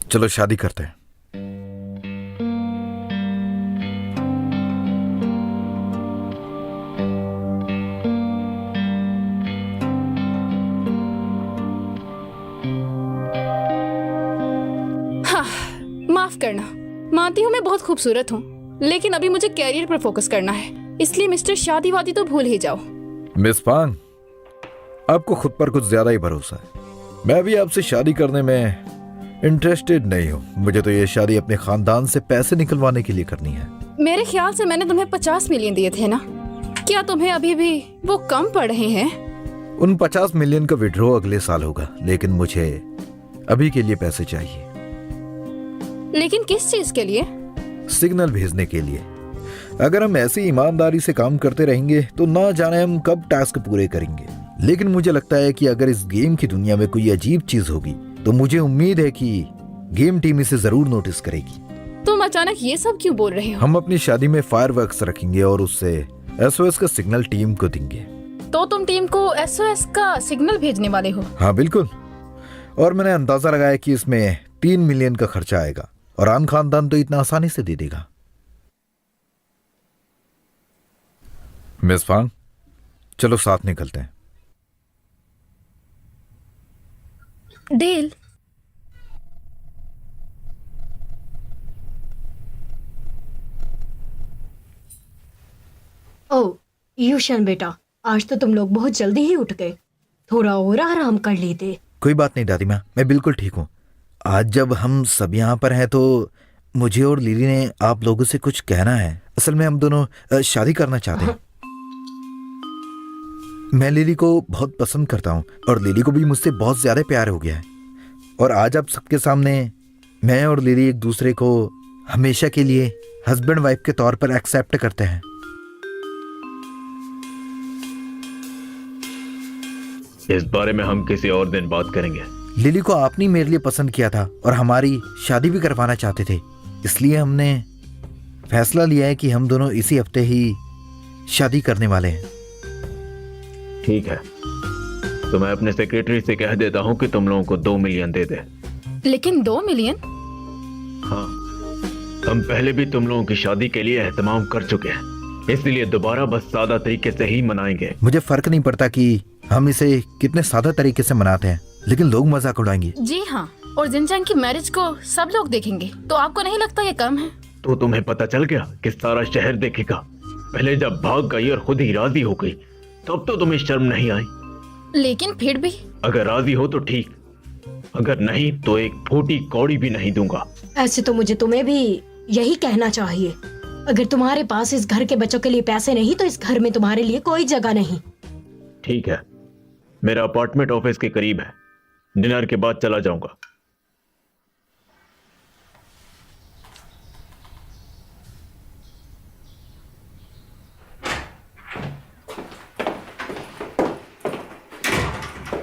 चलो शादी करते हैं। माफ करना, मानती हूँ मैं बहुत खूबसूरत हूँ, लेकिन अभी मुझे कैरियर पर फोकस करना है, इसलिए मिस्टर शादी वादी तो भूल ही जाओ। मिस पांग, आपको खुद पर कुछ ज्यादा ही भरोसा है। मैं भी आपसे शादी करने में इंटरेस्टेड नहीं हूँ। मुझे तो ये शादी अपने खानदान से पैसे निकलवाने के लिए करनी है। मेरे ख्याल से मैंने तुम्हें 50 मिलियन दिए थे ना? क्या तुम्हें अभी भी वो कम पड़ रहे हैं? उन 50 मिलियन का विड्रॉ अगले साल होगा, लेकिन मुझे अभी के लिए पैसे चाहिए। लेकिन किस चीज के लिए? सिग्नल भेजने के लिए। अगर हम ऐसी ईमानदारी से काम करते रहेंगे तो ना जाने हम कब टास्क पूरे करेंगे। लेकिन मुझे लगता है कि अगर इस गेम की दुनिया में कोई अजीब चीज होगी तो मुझे उम्मीद है कि गेम टीम इसे जरूर नोटिस करेगी। तुम अचानक ये सब क्यों बोल रहे हो? हम अपनी शादी में फायरवर्क्स रखेंगे और उससे एसओएस का सिग्नल टीम को देंगे। तो तुम टीम को एसओएस का सिग्नल भेजने वाले हो? हाँ बिल्कुल। और मैंने अंदाजा लगाया कि इसमें 3 मिलियन का खर्चा आएगा और आन खानदान तो इतना आसानी से दे देगा। मिस फांग, चलो साथ निकलते हैं। डेल, ओह यूशन बेटा, आज तो तुम लोग बहुत जल्दी ही उठ गए। थोड़ा और आराम कर लेते। कोई बात नहीं दादी माँ, मैं बिल्कुल ठीक हूँ। आज जब हम सब यहाँ पर हैं तो मुझे और लिली ने आप लोगों से कुछ कहना है। असल में हम दोनों शादी करना चाहते हैं। मैं लिली को बहुत पसंद करता हूँ और लिली को भी मुझसे बहुत ज्यादा प्यार हो गया है। और आज आप सबके सामने मैं और लिली एक दूसरे को हमेशा के लिए हस्बैंड वाइफ के तौर पर एक्सेप्ट करते हैं। इस बारे में हम किसी और दिन बात करेंगे। लिली को आपने मेरे लिए पसंद किया था और हमारी शादी भी करवाना चाहते थे, इसलिए हमने फैसला लिया है कि हम दोनों इसी हफ्ते ही शादी करने वाले हैं। ठीक है, तो मैं अपने सेक्रेटरी से कह देता हूँ कि तुम लोगों को 2 मिलियन दे दे। लेकिन 2 मिलियन? हाँ, हम पहले भी तुम लोगों की शादी के लिए एहतमाम कर चुके हैं, इसलिए दोबारा बस सादा तरीके से ही मनाएंगे। मुझे फर्क नहीं पड़ता कि हम इसे कितने सादा तरीके से मनाते हैं, लेकिन लोग मजाक उड़ाएंगे। जी हाँ, और जिनचैंग की मैरिज को सब लोग देखेंगे, तो आपको नहीं लगता ये कम है? तो तुम्हें पता चल गया कि सारा शहर देखेगा। पहले जब भाग गई और खुद ही राजी हो गई तब तो तुम्हें शर्म नहीं आई। लेकिन फिर भी अगर राजी हो तो ठीक, अगर नहीं तो एक फूटी कौड़ी भी नहीं दूंगा। ऐसे तो मुझे तुम्हें भी यही कहना चाहिए। अगर तुम्हारे पास इस घर के बच्चों के लिए पैसे नहीं तो इस घर में तुम्हारे लिए कोई जगह नहीं। ठीक है, मेरा अपार्टमेंट ऑफिस के करीब है, डिनर के बाद चला जाऊंगा।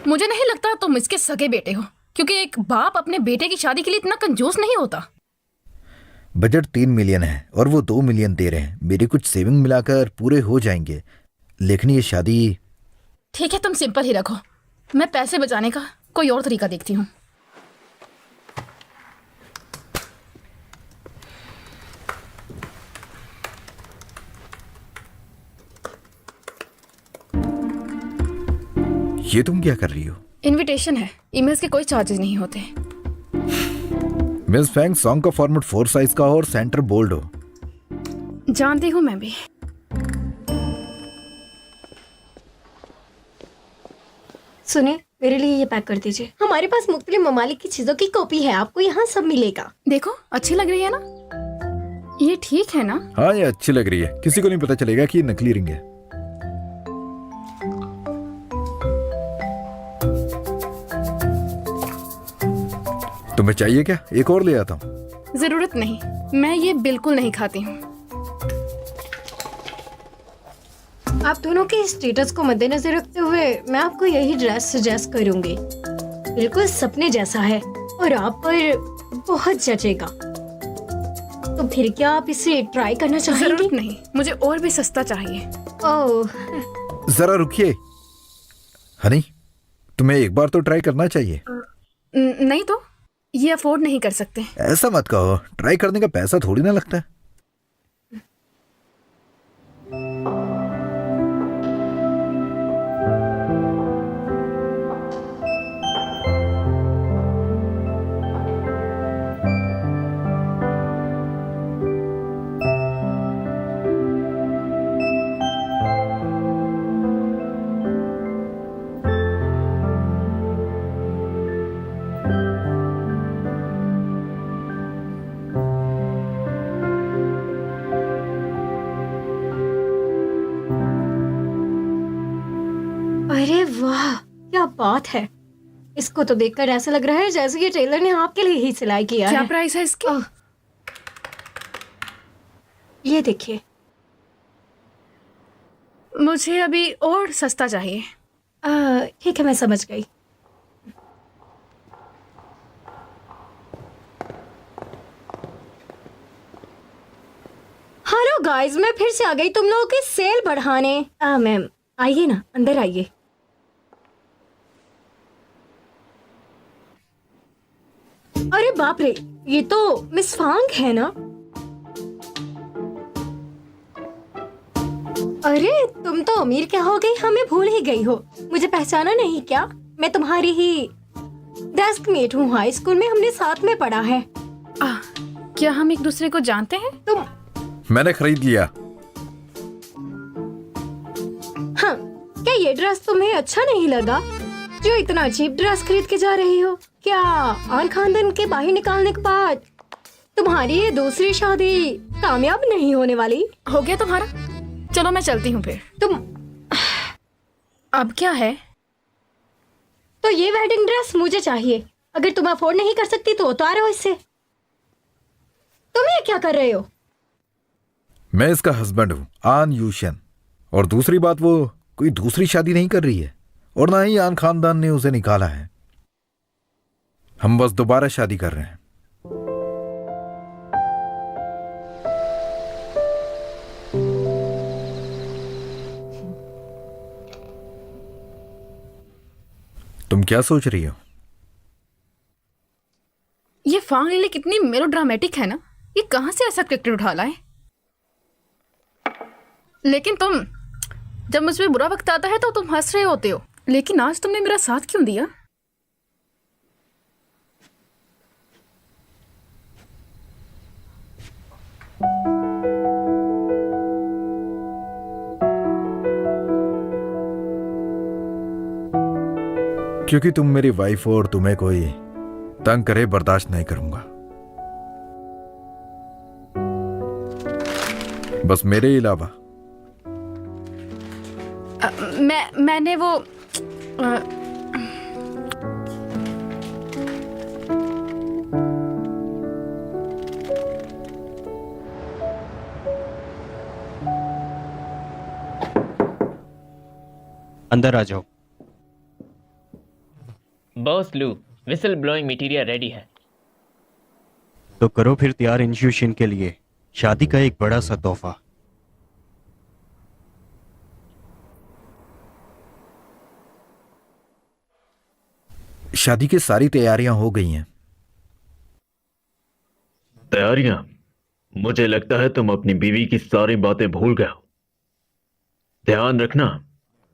मुझे नहीं लगता तुम इसके सगे बेटे हो, क्योंकि एक बाप अपने बेटे की शादी के लिए इतना कंजूस नहीं होता। बजट 3 मिलियन है और वो 2 मिलियन दे रहे हैं। मेरी कुछ सेविंग मिलाकर पूरे हो जाएंगे, लेकिन ये शादी। ठीक है, तुम सिंपल ही रखो, मैं पैसे बचाने का कोई और तरीका देखती हूँ। ये तुम क्या कर रही हो? इनविटेशन है, ईमेल्स के कोई चार्जेस नहीं होते। मिस फैंग, सॉन्ग का फॉर्मेट 4 साइज का हो और सेंटर बोल्ड हो। जानती हूँ मैं भी। सुने, मेरे लिए ये पैक कर दीजिए। हमारे पास मुख्तलिफ ममालिक की चीजों की कॉपी है, आपको यहाँ सब मिलेगा। देखो, अच्छी लग रही है ना? ये ठीक है ना? हाँ, ये अच्छी लग रही है। किसी को नहीं पता चलेगा कि ये नकली रिंग है। तुम्हें चाहिए क्या? एक और ले आता हूँ। जरूरत नहीं, मैं ये बिल्कुल नहीं खाती हूँ। आप दोनों के स्टेटस को मद्देनजर रखते हुए मैं आपको यही ड्रेस सजेस्ट करूंगी। बिल्कुल सपने जैसा है और आप पर बहुत जचेगा। तो फिर क्या आप इसे ट्राई करना चाहेंगे? जरूरत नहीं, मुझे और भी सस्ता चाहिए। ओह, जरा रुकिए हनी, तुम्हें एक बार तो ट्राई करना चाहिए। नहीं तो? ये अफोर्ड नहीं कर सकते। ऐसा मत कहो, ट्राई करने का पैसा थोड़ी ना लगता है। अरे वाह, क्या बात है। इसको तो देखकर ऐसा लग रहा है जैसे कि टेलर ने आपके लिए ही सिलाई किया क्या है। प्राइस है इसकी? ये देखिए। मुझे अभी और सस्ता चाहिए। ठीक है, मैं समझ गई। हेलो गाइस, मैं फिर से आ गई तुम लोगों की सेल बढ़ाने। मैम आइए ना, अंदर आइए। अरे बाप रे, ये तो मिस फांग है ना? अरे तुम तो अमीर क्या हो गई, हमें भूल ही गई हो। मुझे पहचाना नहीं क्या? मैं तुम्हारी ही डेस्क मेट हूँ, हाई स्कूल में हमने साथ में पढ़ा है। क्या हम एक दूसरे को जानते हैं? तुम मैंने खरीद लिया। हाँ, क्या ये ड्रेस तुम्हें अच्छा नहीं लगा जो इतना अजीब ड्रेस खरीद के जा रही हो? क्या आन खानदान के बाहर निकालने के बाद तुम्हारी ये दूसरी शादी कामयाब नहीं होने वाली? हो गया तुम्हारा? चलो मैं चलती हूँ फिर। तुम अब क्या है? तो ये वेडिंग ड्रेस मुझे चाहिए। अगर तुम अफोर्ड नहीं कर सकती तो उतारो इससे। तुम ये क्या कर रहे हो? मैं इसका हस्बैंड हूँ, आन यूशन। और दूसरी बात, वो कोई दूसरी शादी नहीं कर रही है और ना ही आन खानदान ने उसे निकाला है। हम बस दोबारा शादी कर रहे हैं। तुम क्या सोच रही हो? ये फांग लिली कितनी मेलोड्रामेटिक है ना। ये कहाँ से ऐसा कैरेक्टर उठा लाए? लेकिन तुम, जब मुझ पे बुरा वक्त आता है तो तुम हंस रहे होते हो। लेकिन आज तुमने मेरा साथ क्यों दिया? क्योंकि तुम मेरी वाइफ हो और तुम्हें कोई तंग करे बर्दाश्त नहीं करूंगा। बस मेरे अलावा। मैंने वो अंदर आ जाओ। बॉस लू, विसल ब्लोइंग मटेरियल रेडी है। तो करो फिर तैयार इंट्यूशन के लिए, शादी का एक बड़ा सा तोहफा। शादी की सारी तैयारियां हो गई हैं। तैयारियां? मुझे लगता है तुम अपनी बीवी की सारी बातें भूल गए हो। ध्यान रखना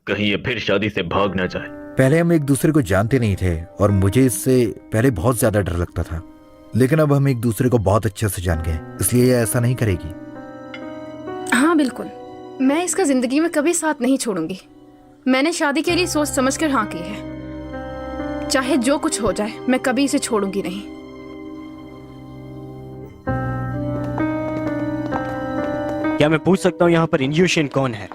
कहीं ये फिर शादी से भाग ना जाए। पहले हम एक दूसरे को जानते नहीं थे और मुझे इससे पहले बहुत ज्यादा डर लगता था, लेकिन अब हम एक दूसरे को बहुत अच्छे से जान गए, इसलिए ये ऐसा नहीं करेगी। हाँ बिल्कुल, मैं इसका जिंदगी में कभी साथ नहीं छोड़ूंगी। मैंने शादी के लिए सोच समझ कर हाँ की है। चाहे जो कुछ हो जाए, मैं कभी इसे छोड़ूंगी नहीं। क्या मैं पूछ सकता हूँ यहाँ पर इंट्यूशन कौन है?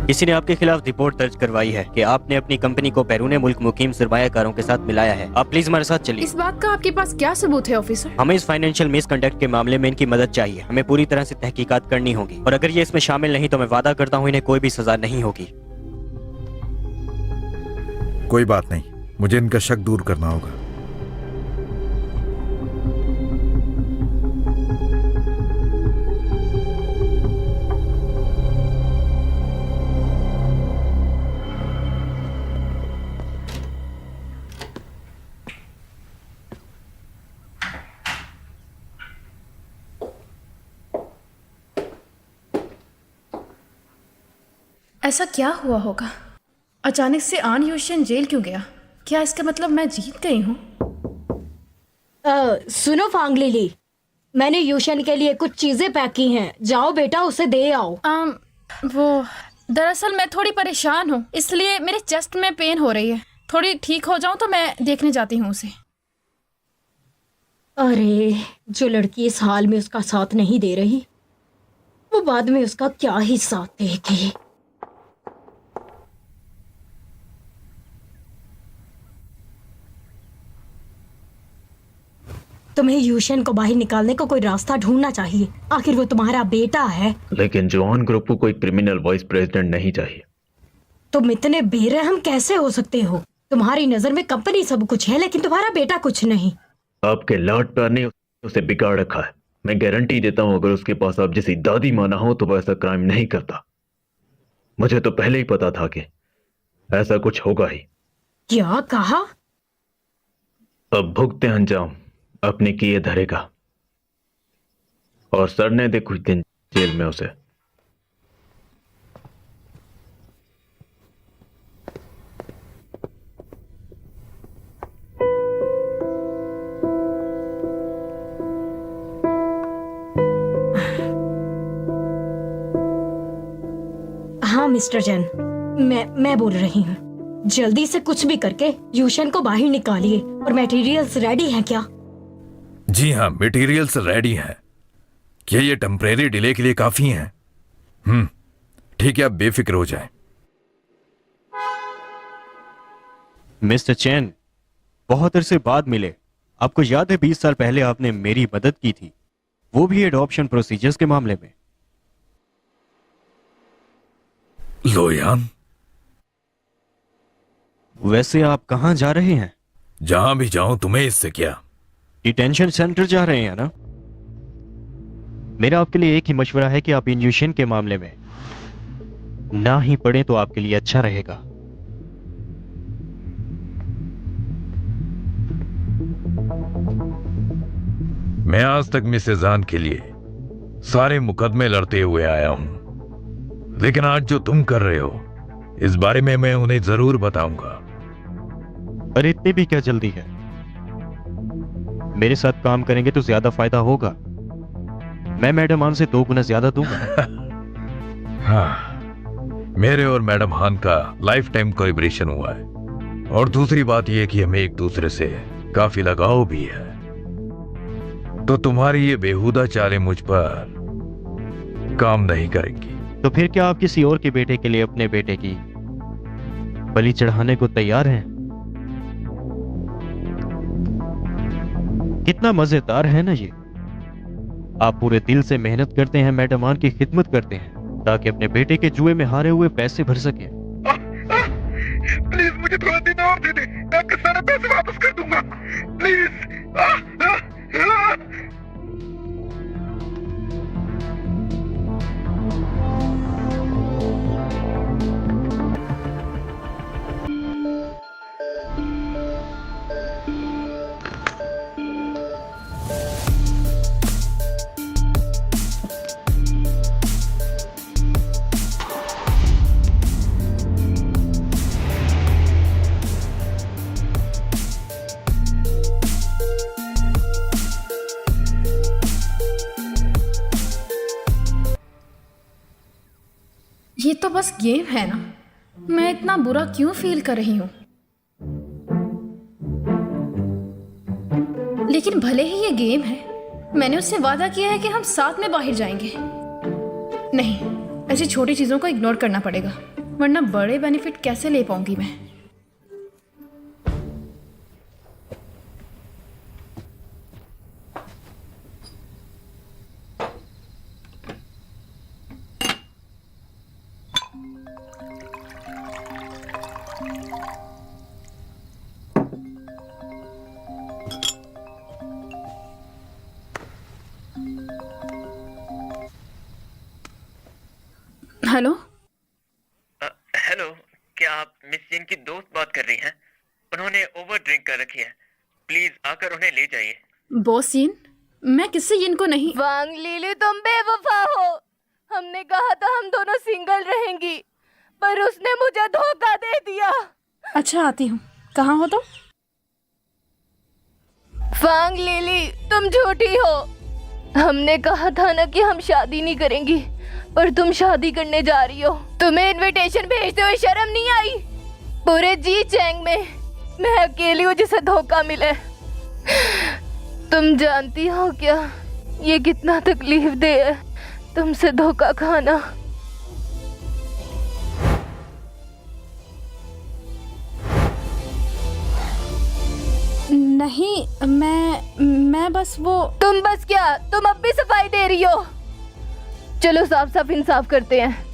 किसी ने आपके खिलाफ रिपोर्ट दर्ज करवाई है कि आपने अपनी कंपनी को बैरून मुल्क मुकीम सरमायाकारों के साथ मिलाया है। आप प्लीज हमारे साथ चलिए। इस बात का आपके पास क्या सबूत है ऑफिसर? हमें इस फाइनेंशियल मिसकंडक्ट के मामले में इनकी मदद चाहिए। हमें पूरी तरह से तहकीकात करनी होगी और अगर ये इसमें शामिल नहीं तो मैं वादा करता हूँ इन्हें कोई भी सजा नहीं होगी। कोई बात नहीं, मुझे इनका शक दूर करना होगा। ऐसा क्या हुआ होगा? अचानक से आन यूशन जेल क्यों गया? क्या इसका मतलब मैं जीत गई हूँ? सुनो फांग लिली, मैंने यूशन के लिए कुछ चीजें पैक की हैं। जाओ बेटा, उसे दे आओ। वो दरअसल मैं थोड़ी परेशान हूँ, इसलिए मेरे चेस्ट में पेन हो रही है। थोड़ी ठीक हो जाऊं तो मैं देखने जाती हूँ उसे। अरे, जो लड़की इस हाल में उसका साथ नहीं दे रही, वो बाद में उसका क्या ही साथ देगी। तुम्हें यूशन को बाहर निकालने का कोई रास्ता ढूंढना चाहिए। आखिर वो तुम्हारा बेटा है। लेकिन जॉन ग्रुप को कोई क्रिमिनल वाइस प्रेसिडेंट नहीं चाहिए। तुम इतने बेरहम कैसे हो सकते हो? तुम्हारी नजर में कंपनी सब कुछ है, लेकिन तुम्हारा बेटा कुछ नहीं। आपके लाड प्यार ने उसे बिगाड़ रखा है। मैं गारंटी देता हूं, अगर उसके पास आप जैसी दादी माँ ना हो तो वह ऐसा क्राइम नहीं करता। मुझे तो पहले ही पता था कि ऐसा कुछ होगा ही। क्या कहा? अब भुगते अंजाम अपने किए धरेगा, और सर ने दे कुछ दिन जेल में उसे। हाँ मिस्टर जैन, मैं बोल रही हूँ। जल्दी से कुछ भी करके यूशन को बाहर निकालिए। और मटेरियल्स रेडी हैं क्या? जी हाँ, मटेरियल्स रेडी हैं। क्या ये टेम्परेरी डिले के लिए काफी हैं? ठीक है, आप बेफिक्र हो जाएं। मिस्टर चैन, बहुत अरसे बाद मिले। आपको याद है 20 साल पहले आपने मेरी मदद की थी, वो भी एडॉप्शन प्रोसीजर्स के मामले में। लोयान, वैसे आप कहां जा रहे हैं? जहां भी जाऊं तुम्हें इससे क्या? डिटेंशन सेंटर जा रहे हैं ना? मेरा आपके लिए एक ही मशवरा है कि आप इंजेक्शन के मामले में ना ही पढ़ें तो आपके लिए अच्छा रहेगा। मैं आज तक मिसेस जान के लिए सारे मुकदमे लड़ते हुए आया हूं, लेकिन आज जो तुम कर रहे हो, इस बारे में मैं उन्हें जरूर बताऊंगा। पर इतनी भी क्या जल्दी है? मेरे साथ काम करेंगे तो ज्यादा फायदा होगा। मैं मैडम हान से 2 गुना ज्यादा दूंगा। हाँ, मेरे और मैडम हान का लाइफ टाइम कोलैबोरेशन हुआ है, और दूसरी बात यह कि हमें एक दूसरे से काफी लगाव भी है। तो तुम्हारी ये बेहुदा चालें मुझ पर काम नहीं करेंगी। तो फिर क्या आप किसी और के बेटे के लिए अपने बेटे की बलि चढ़ाने को तैयार हैं? कितना मजेदार है ना ये। आप पूरे दिल से मेहनत करते हैं, मैडम हान की खिदमत करते हैं, ताकि अपने बेटे के जुए में हारे हुए पैसे भर सकें। प्लीज मुझे थोड़ा दिन और दे दे, मैं आपके सारे पैसे वापस कर दूंगा। प्लीज। ये तो बस गेम है ना, मैं इतना बुरा क्यों फील कर रही हूँ? लेकिन भले ही ये गेम है, मैंने उससे वादा किया है कि हम साथ में बाहर जाएंगे। नहीं, ऐसी छोटी चीजों को इग्नोर करना पड़ेगा, वरना बड़े बेनिफिट कैसे ले पाऊंगी मैं। हेलो। हेलो, क्या आप मिस जिन की दोस्त बात कर रही हैं? उन्होंने ओवर ड्रिंक कर रखी है, प्लीज आकर उन्हें ले जाइए। बॉस यिन, मैं किसी यिन को नहीं। वांग लिली, तुम बेवफा हो। हमने कहा था हम दोनों सिंगल रहेंगी, पर उसने मुझे धोखा दे दिया। अच्छा आती हूँ। कहाँ हो तुम? फांग लिली, तुम झूठी हो। हमने कहा था ना कि हम शादी नहीं करेंगी, पर तुम शादी करने जा रही हो। तुम्हें इनविटेशन भेजते हुए शर्म नहीं आई? पूरे जी चैंग में मैं अकेली हूँ जिसे धोखा मिले। तुम जानती हो क्या ये कितना तकलीफ दे है तुमसे धोखा खाना? नहीं, मैं बस वो। तुम बस क्या, तुम अब भी सफाई दे रही हो। चलो साफ साफ इंसाफ करते हैं।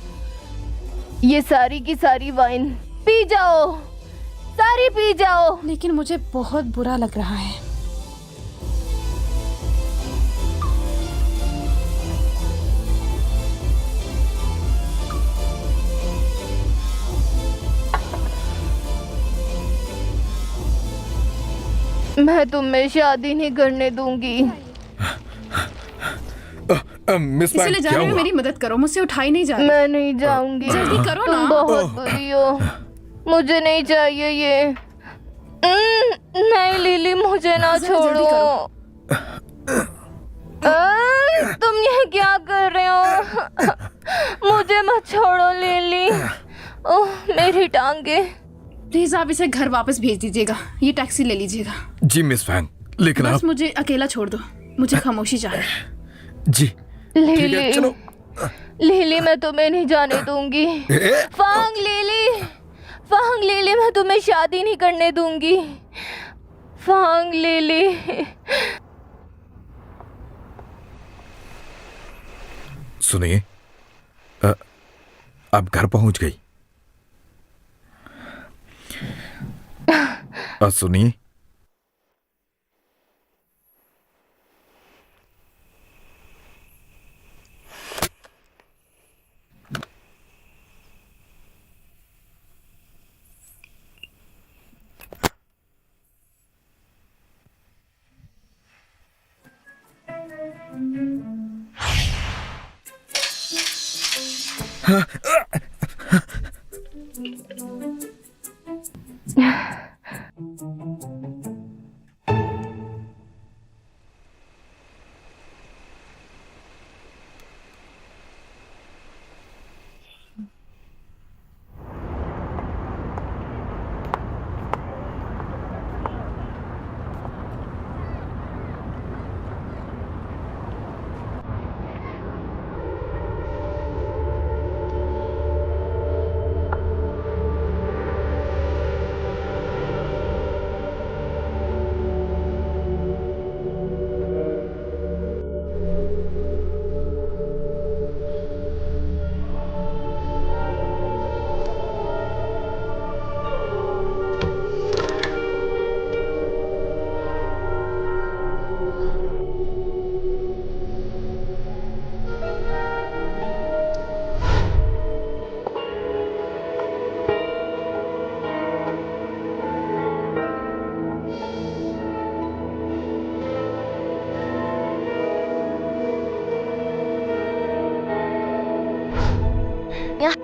ये सारी की सारी वाइन पी जाओ, सारी पी जाओ। लेकिन मुझे बहुत बुरा लग रहा है। मैं तुम्हें शादी नहीं करने दूंगी। मिस फैंग, इसीलिए जा क्या रही हूँ, हुआ? मेरी मदद करो, मुझसे उठाई नहीं जा रही। मैं नहीं जाऊंगी। जल्दी करो तुम ना। बहुत बुरी हो, मुझे नहीं चाहिए ये। नहीं लिली, मुझे ना जरा जल्दी छोड़ो। तुम ये क्या कर रहे हो? मुझे मत छोड़ो लिली। ओह मेरी टांगे। प्लीज आप इसे घर वापस भेज दीजिएगा। ये टैक्सी ले लीजिएगा। जी मिस फैंग, लेकिन बस आप। मुझे अकेला छोड़ दो, मुझे खामोशी चाहिए। जी ठीक है, लिली, चलो। लिली मैं तुम्हें नहीं जाने दूंगी। फांग लिली, फांग लिली, मैं तुम्हें शादी नहीं करने दूंगी। फांग लिली। सुनिए, अब घर पहुंच गई। सुनिए,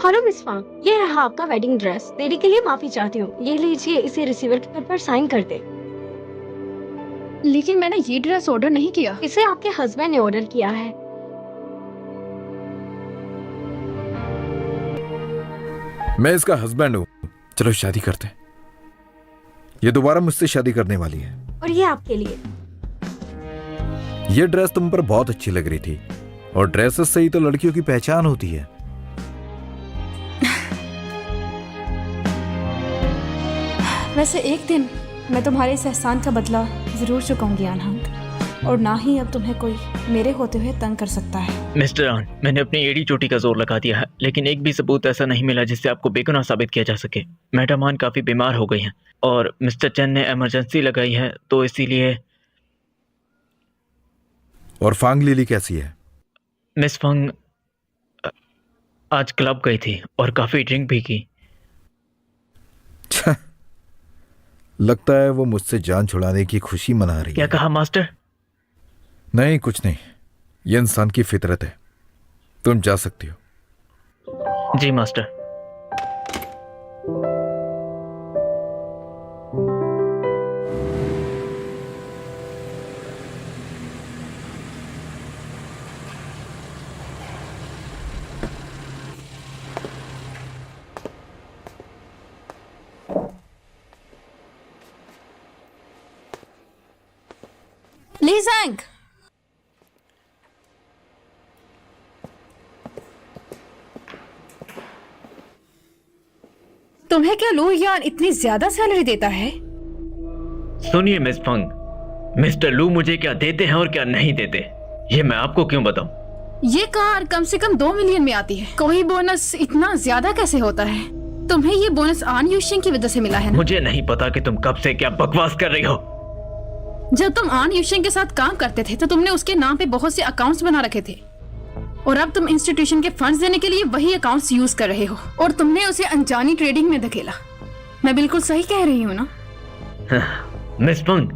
हेलो मिस फांग, ये रहा आपका वेडिंग ड्रेस। देरी के लिए माफी चाहती हूँ। ये लीजिए, इसे रिसीवर के पर साइन कर दे। लेकिन मैंने ये ड्रेस ऑर्डर नहीं किया। इसे आपके हस्बैंड ने ऑर्डर किया है। मैं इसका हस्बैंड हूं। चलो शादी करते हैं। ये दोबारा मुझसे शादी करने वाली है। और ये आपके लिए। ये ड्रेस तुम पर बहुत अच्छी लग रही थी, और ड्रेसेस से ही तो लड़कियों की पहचान होती है। वैसे एक दिन मैं तुम्हारे इस एहसान का बदला जरूर चुकाऊंगी अनहद, और ना ही अब तुम्हें कोई मेरे होते हुए तंग कर सकता है। मिस्टर आन, मैंने अपनी एड़ी चोटी का जोर लगा दिया है, लेकिन एक भी सबूत ऐसा नहीं मिला जिससे आपको बेगुनाह साबित किया जा सके। मैडम आन काफ़ी बीमार हो गई हैं और मिस्टर चैन ने इमरजेंसी लगाई है, तो इसीलिए। और फांग लिली कैसी है? मिस फंग आज क्लब गई थी और काफ़ी ड्रिंक भी की। लगता है वो मुझसे जान छुड़ाने की खुशी मना रही क्या है। कहा मास्टर? नहीं, कुछ नहीं। ये इंसान की फितरत है। तुम जा सकती हो। जी मास्टर। ली ज़ैंग, तुम्हें क्या लू यान इतनी ज्यादा सैलरी देता है? सुनिए मिस फंग, मिस्टर लू मुझे क्या देते हैं और क्या नहीं देते, ये मैं आपको क्यों बताऊं? ये कार कम से कम 2 मिलियन में आती है। कोई बोनस इतना ज्यादा कैसे होता है? तुम्हें ये बोनस आन यूशिंग की वजह से मिला है ना? मुझे नहीं पता कि तुम कब से क्या बकवास कर रही हो। जब तुम आन यूशिंग के साथ काम करते थे तो तुमने उसके नाम पे बहुत से अकाउंट्स बना रखे थे, और अब तुम इंस्टीट्यूशन के फंड्स देने के लिए वही अकाउंट्स यूज कर रहे हो, और तुमने उसे अनजानी ट्रेडिंग में धकेला। मैं बिल्कुल सही कह रही हूँ ना? मिस फंग,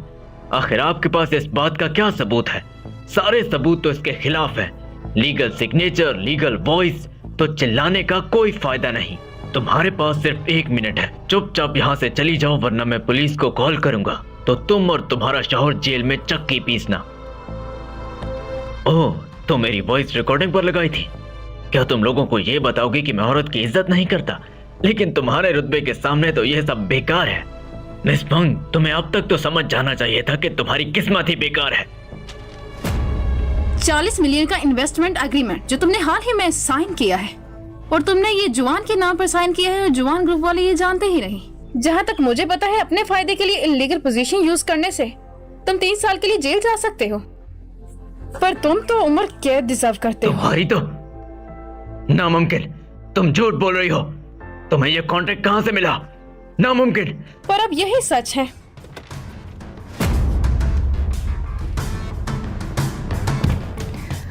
आखिर आपके पास इस बात का क्या सबूत है? सारे सबूत तो इसके खिलाफ है। लीगल सिग्नेचर, लीगल वॉइस, तो चिल्लाने का कोई फायदा नहीं। तुम्हारे पास सिर्फ 1 मिनट है, चुपचाप यहाँ से चली जाओ वरना मैं पुलिस को कॉल करूंगा, तो तुम और तुम्हारा शौहर जेल में चक्की पीसना। ओह, तो मेरी वॉइस रिकॉर्डिंग पर लगाई थी। क्या तुम लोगों को ये बताओगे कि मैं औरत की इज्जत नहीं करता? लेकिन तुम्हारे रुतबे के सामने तो यह सब बेकार है। मिस फंग, तुम्हें अब तक तो समझ जाना चाहिए था कि तुम्हारी किस्मत ही बेकार है। 40 मिलियन का इन्वेस्टमेंट एग्रीमेंट जो तुमने हाल ही में साइन किया है, और तुमने ये जुआन के नाम पर साइन किया है, और जुआन ग्रुप वाले ये जानते ही नहीं। जहाँ तक मुझे पता है, अपने फायदे के लिए इलीगल पोजीशन यूज करने से तुम 3 साल के लिए जेल जा सकते हो, पर तुम तो उम्र कैद डिजर्व करते हो। तुम्हारी तो नामुमकिन, तुम झूठ बोल रही हो। तुम्हें यह कॉन्ट्रैक्ट कहां से मिला? नामुमकिन। पर अब यही सच है।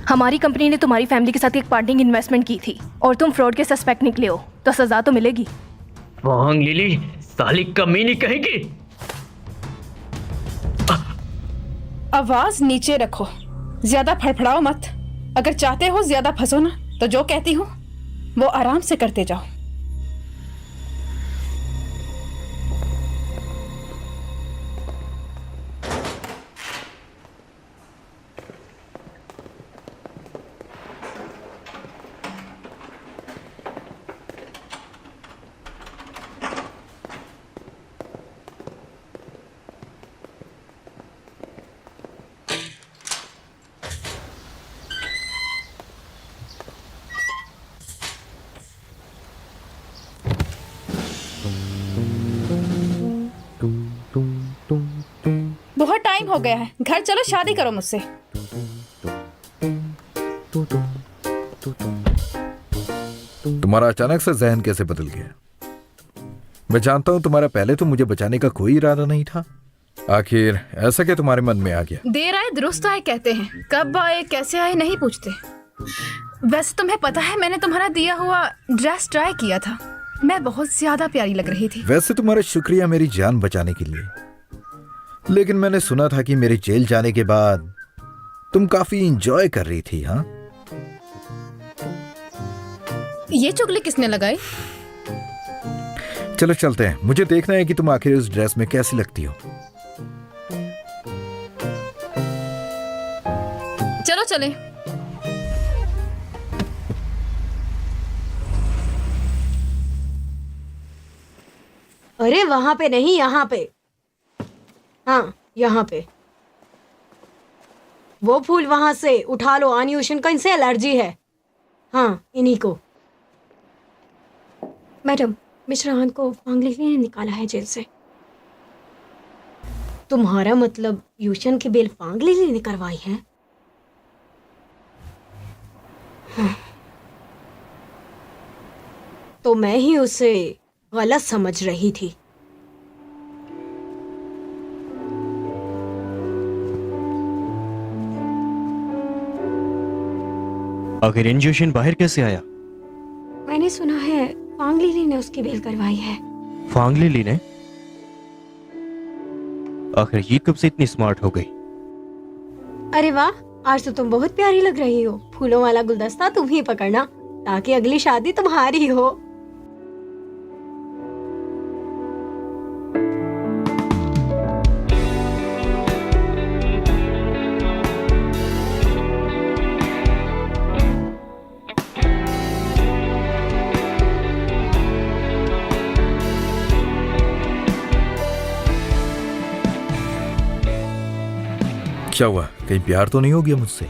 हमारी कंपनी ने तुम्हारी फैमिली के साथ एक पार्टनरिंग इन्वेस्टमेंट की थी और तुम फ्रॉड के सस्पेक्ट निकले हो, तो सजा तो मिलेगी। वांग लिली, साली कमीनी कहेगी। आवाज नीचे रखो, ज्यादा फड़फड़ाओ मत। अगर चाहते हो ज्यादा फंसो ना, तो जो कहती हूँ वो आराम से करते जाओ। बहुत टाइम हो गया है, घर चलो, शादी करो मुझसे। तुम्हारा अचानक से जहन कैसे बदल गया? मैं जानता हूं तुम्हारा पहले तो मुझे बचाने का कोई इरादा नहीं था। आखिर ऐसा क्या तुम्हारे मन में आ गया? देर आए दुरुस्त आए कहते हैं, कब आए कैसे आए नहीं पूछते। वैसे तुम्हें पता है, मैंने तुम्हारा दिया हुआ ड्रेस ट्राई किया था, मैं बहुत ज्यादा प्यारी लग रही थी। वैसे तुम्हारा शुक्रिया मेरी जान बचाने के लिए, लेकिन मैंने सुना था कि मेरे जेल जाने के बाद तुम काफी इंजॉय कर रही थी। हाँ, ये चुगली किसने लगाई? चलो चलते हैं, मुझे देखना है कि तुम आखिर उस ड्रेस में कैसी लगती हो। चलो चले। अरे वहां पे नहीं, यहाँ पे। हाँ, यहाँ पे। वो फूल वहां से उठा लो, आन्यूशन को इनसे एलर्जी है। हाँ, इन्हीं को। मैडम, मिस्टर हान को फांगली ने निकाला है जेल से। तुम्हारा मतलब यूशन की बेल फांगली ने करवाई है? हाँ। तो मैं ही उसे गलत समझ रही थी। आखिर इंजेक्शन बाहर कैसे आया? मैंने सुना है फांग लिली ने उसकी बेल करवाई है। फांग लिली ने? आखिर ये कब से इतनी स्मार्ट हो गई? अरे वाह, आज तो तुम बहुत प्यारी लग रही हो। फूलों वाला गुलदस्ता तुम ही पकड़ना ताकि अगली शादी तुम्हारी हो। क्या हुआ, कहीं प्यार तो नहीं हो गया मुझसे?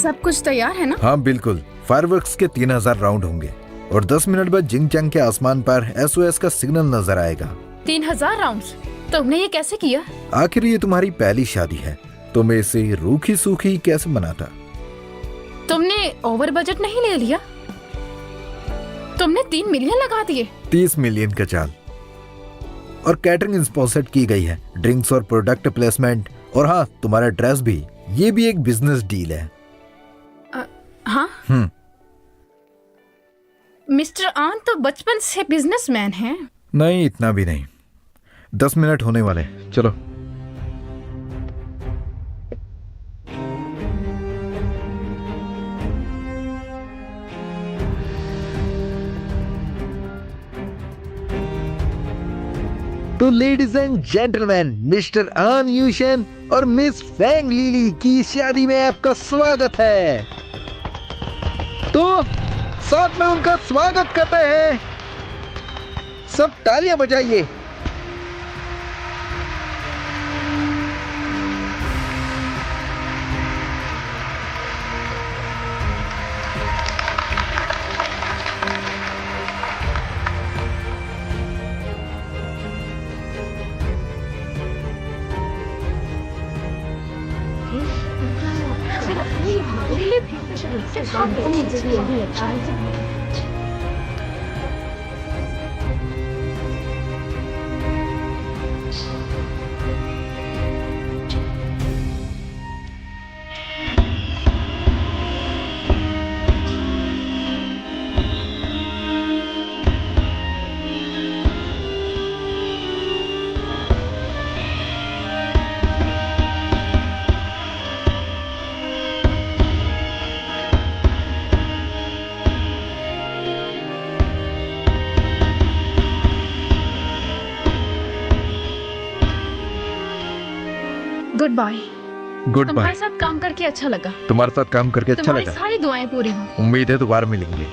सब कुछ तैयार है ना? हाँ बिल्कुल, फायरवर्क्स के 3000 राउंड होंगे और 10 मिनट बाद जिंगचैंग के आसमान पर SOS का सिग्नल नजर आएगा। 3000 राउंड्स? तुमने ये कैसे किया? आखिर ये तुम्हारी पहली शादी है, तो मैं इसे रूखी सूखी कैसे मनाता? तुमने ओवर बजट नहीं ले लिया? तुमने 3 मिलियन लगा दिए। 30 मिलियन का चाल, और कैटरिंग स्पॉन्सर्ड की गई है, ड्रिंक्स और प्रोडक्ट प्लेसमेंट, और हाँ तुम्हारा ड्रेस भी, ये भी एक बिजनेस डील है। हाँ, मिस्टर आन तो बचपन से बिजनेसमैन हैं। नहीं, इतना भी नहीं। 10 मिनट होने वाले, चलो। तो लेडीज एंड जेंटलमैन, मिस्टर आन यूशन और मिस फैंग लिली की शादी में आपका स्वागत है। तो साथ में उनका स्वागत करते हैं, सब तालियां बजाइए। Good bye. गुड तुम्हारे बाय। साथ काम करके अच्छा लगा। तुम्हारे साथ काम करके अच्छा तुम्हारी लगा। सारी दुआएं पूरी हों। उम्मीद है दोबारा मिलेंगे।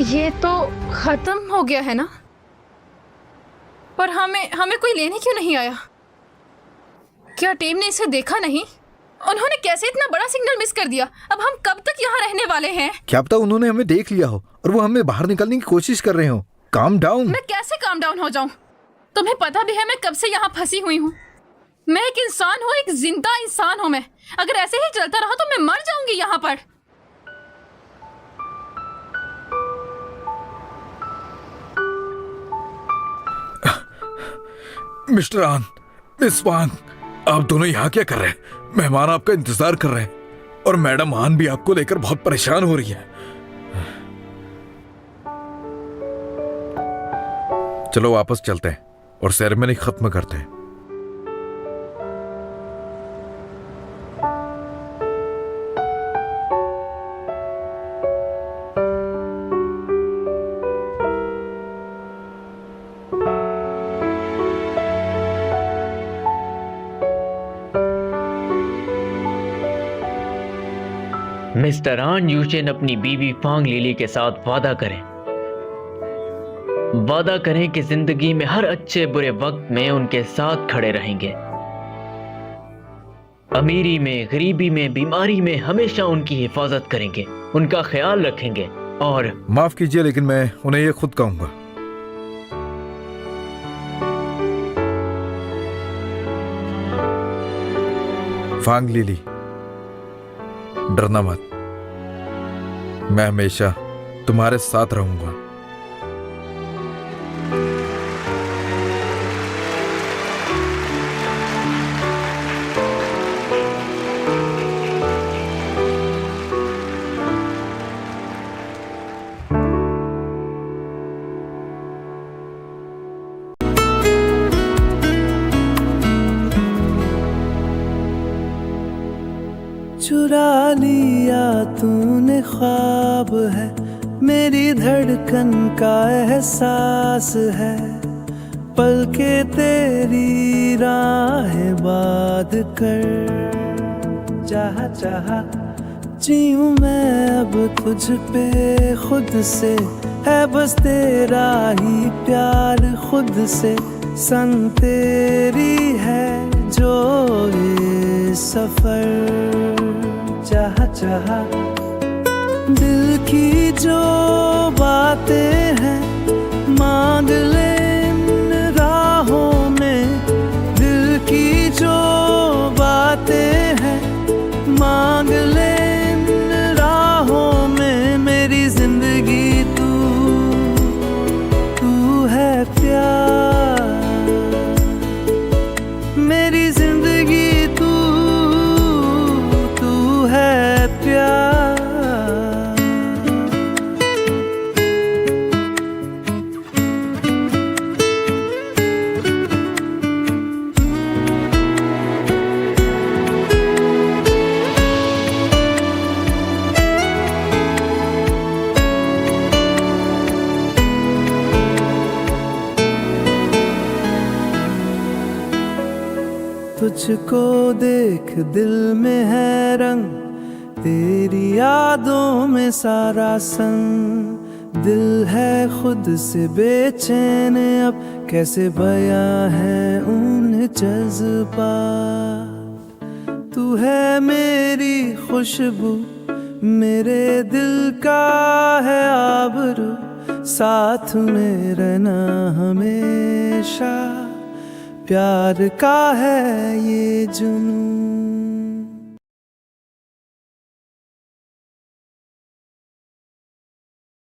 ये तो खत्म हो गया है ना? पर हमें कोई लेने क्यों नहीं आया? क्या टीम ने इसे देखा नहीं? उन्होंने कैसे इतना बड़ा सिग्नल मिस कर दिया? अब हम कब तक यहाँ रहने वाले हैं? क्या पता उन्होंने हमें देख लिया हो और वो हमें बाहर निकलने की कोशिश कर रहे हो। Calm down. मैं कैसे काम डाउन हो जाऊं? तुम्हें पता भी है मैं कब से यहाँ फंसी हुई हूँ। मैं एक इंसान हूँ, एक जिंदा इंसान हूँ मैं। अगर ऐसे ही चलता रहा तो मैं मर जाऊंगी यहाँ पर। मिस्टर आन, मिस वांग, आप दोनों यहाँ क्या कर रहे हैं? मेहमान आपका इंतजार कर रहे हैं और मैडम आन भी आपको लेकर बहुत परेशान हो रही है। चलो वापस चलते हैं और सेरेमनी खत्म करते हैं। मिस्टर आन यूचेन अपनी बीवी फांग लिली के साथ वादा करें कि जिंदगी में हर अच्छे बुरे वक्त में उनके साथ खड़े रहेंगे। अमीरी में, गरीबी में, बीमारी में हमेशा उनकी हिफाजत करेंगे, उनका ख्याल रखेंगे। और माफ कीजिए लेकिन मैं उन्हें ये खुद कहूंगा। फांग लिली, डरना मत, मैं हमेशा तुम्हारे साथ रहूंगा। चुरा लिया तूने ख्वाब है, मेरी धड़कन का एहसास है, पल के तेरी राहें बात कर। चाहा चाहा जीऊं मैं अब तुझ पे खुद से, है बस तेरा ही प्यार खुद से, संग तेरी है जो ये सफर। चाहा चाहा दिल की जो बातें हैं मांग ले इन राहों में, दिल की जो बातें हैं मांग ले इन राहों में। मेरी जिंदगी तू है प्यार, मेरी जिंदगी तू है प्यार। तुझको देख दिल में है रंग, तेरी यादों में सारा संग, दिल है खुद से बेचैन अब, कैसे बयां है उन जज्बात। तू है मेरी खुशबू, मेरे दिल का है आबरू, साथ में रहना हमेशा, प्यार का है ये जुनून।